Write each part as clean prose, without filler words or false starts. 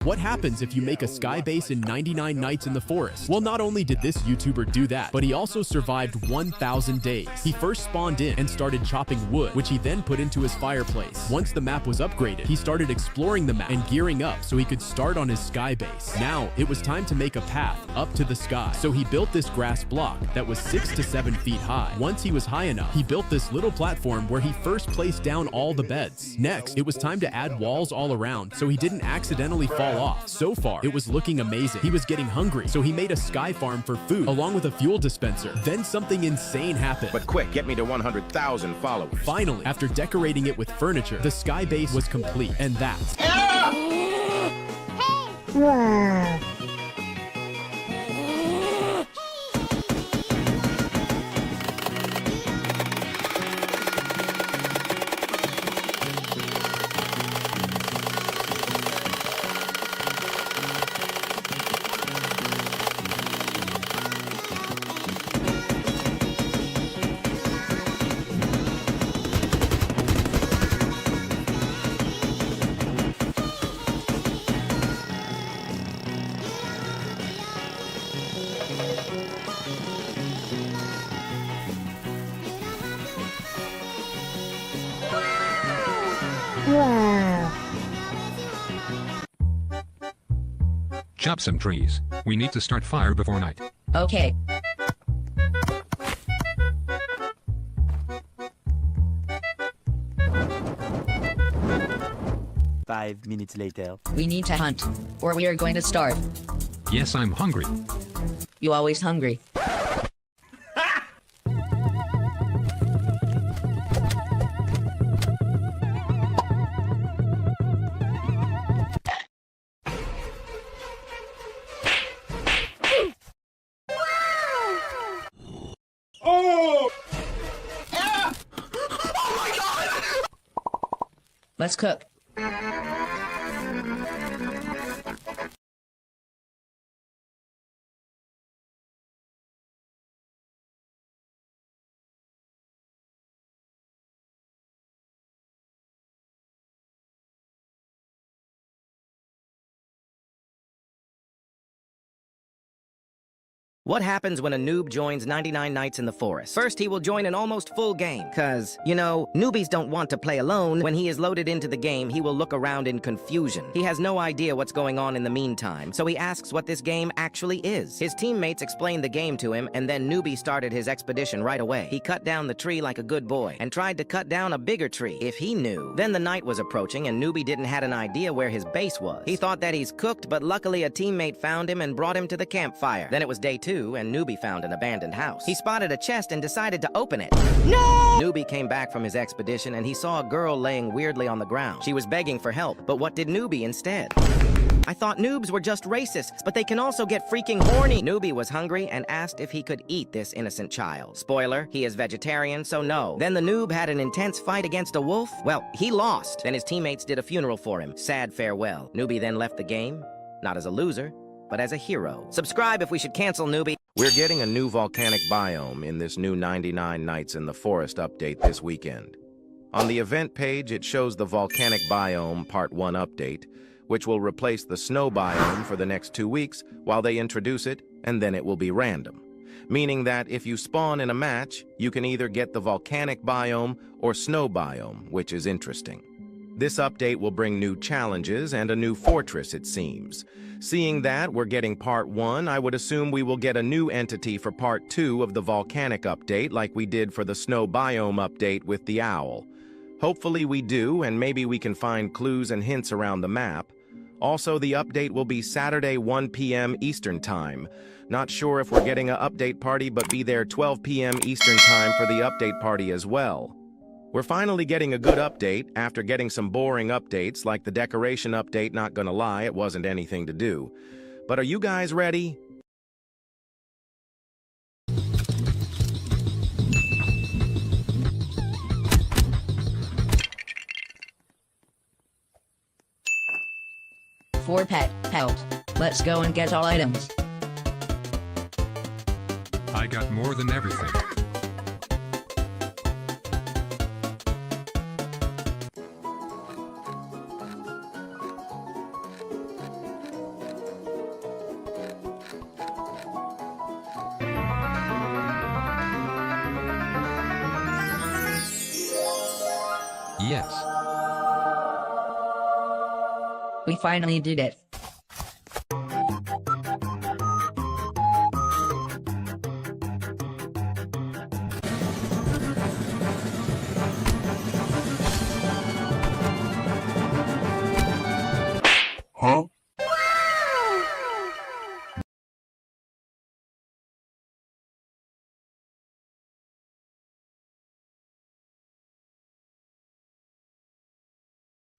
What happens if you make a sky base in 99 nights in the forest? Well, not only did this YouTuber do that, but he also survived 1,000 days. He first spawned in and started chopping wood, which he then put into his fireplace. Once the map was upgraded, he started exploring the map and gearing up so he could start on his sky base. Now, it was time to make a path up to the sky. So he built this grass block that was 6 to 7 feet high. Once he was high enough, he built this little platform where he first placed down all the beds. Next, it was time to add walls all around so he didn't accidentally fall off. So far, it was looking amazing. He was getting hungry, so he made a sky farm for food along with a fuel dispenser. Then something insane happened. But quick, get me to 100,000 followers. Finally, after decorating it with furniture, the sky base was complete. And that's... Wow. Wow. Chop some trees. We need to start fire before night. Okay. Five minutes later. We need to hunt, or we are going to starve. Yes, I'm hungry. You always hungry. Oh! Ah! Oh my God! Let's cook. What happens when a noob joins 99 Nights in the Forest? First, he will join an almost full game, cause, you know, newbies don't want to play alone. When he is loaded into the game, he will look around in confusion. He has no idea what's going on in the meantime, so he asks what this game actually is. His teammates explained the game to him, and then newbie started his expedition right away. He cut down the tree like a good boy, and tried to cut down a bigger tree, if he knew. Then the night was approaching, and newbie didn't have an idea where his base was. He thought that he's cooked, but luckily a teammate found him and brought him to the campfire. Then it was day 2, and newbie found an abandoned house. He spotted a chest and decided to open it. No! Newbie came back from his expedition and he saw a girl laying weirdly on the ground. She was begging for help, but what did newbie instead? I thought noobs were just racists, but they can also get freaking horny. Newbie was hungry and asked if he could eat this innocent child. Spoiler, he is vegetarian, so no. Then the noob had an intense fight against a wolf. Well, he lost. Then his teammates did a funeral for him. Sad farewell. Newbie then left the game, not as a loser, but as a hero. Subscribe if we should cancel newbie. We're getting a new volcanic biome in this new 99 Nights in the Forest update this weekend. On the event page, it shows the volcanic biome Part 1 update, which will replace the snow biome for the next 2 weeks while they introduce it, and then it will be random. Meaning that if you spawn in a match, you can either get the volcanic biome or snow biome, which is interesting. This update will bring new challenges and a new fortress, it seems. Seeing that we're getting Part 1, I would assume we will get a new entity for Part 2 of the volcanic update like we did for the snow biome update with the owl. Hopefully we do, and maybe we can find clues and hints around the map. Also, the update will be Saturday 1 p.m. Eastern Time. Not sure if we're getting an update party, but be there 12 p.m. Eastern Time for the update party as well. We're finally getting a good update after getting some boring updates like the decoration update. Not gonna lie, it wasn't anything to do. But are you guys ready? For pet, pelt. Let's go and get all items. I got more than everything. Yes. We finally did it.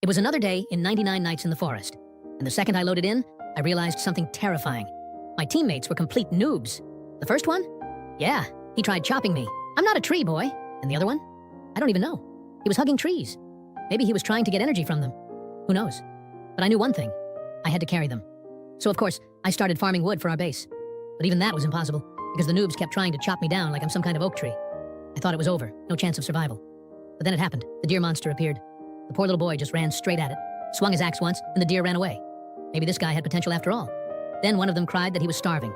It was another day in 99 Nights in the Forest, and the second I loaded in, I realized something terrifying. My teammates were complete noobs. The first one? Yeah, he tried chopping me. I'm not a tree boy. And the other one? I don't even know. He was hugging trees. Maybe he was trying to get energy from them. Who knows? But I knew one thing. I had to carry them. So of course, I started farming wood for our base. But even that was impossible, because the noobs kept trying to chop me down like I'm some kind of oak tree. I thought it was over, no chance of survival. But then it happened. The deer monster appeared. The poor little boy just ran straight at it, swung his axe once, and the deer ran away. Maybe this guy had potential after all. Then one of them cried that he was starving.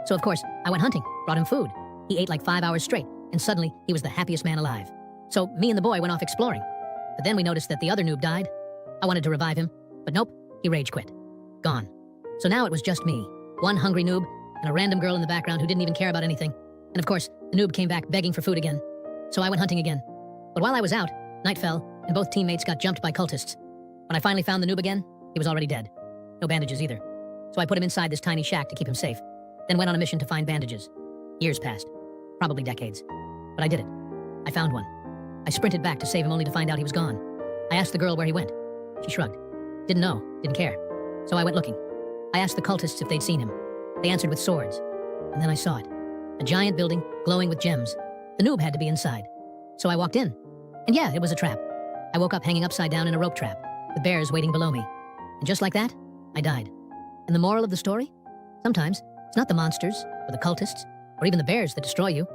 So of course, I went hunting, brought him food. He ate like 5 hours straight, and suddenly he was the happiest man alive. So me and the boy went off exploring. But then we noticed that the other noob died. I wanted to revive him, but nope, he rage quit. Gone. So now it was just me, one hungry noob, and a random girl in the background who didn't even care about anything. And of course, the noob came back begging for food again. So I went hunting again. But while I was out, night fell, and both teammates got jumped by cultists. When I finally found the noob again, he was already dead. No bandages either. So I put him inside this tiny shack to keep him safe, then went on a mission to find bandages. Years passed. Probably decades. But I did it. I found one. I sprinted back to save him only to find out he was gone. I asked the girl where he went. She shrugged. Didn't know, didn't care. So I went looking. I asked the cultists if they'd seen him. They answered with swords. And then I saw it. A giant building, glowing with gems. The noob had to be inside. So I walked in. And yeah, it was a trap. I woke up hanging upside down in a rope trap, with bears waiting below me. And just like that, I died. And the moral of the story? Sometimes, it's not the monsters, or the cultists, or even the bears that destroy you.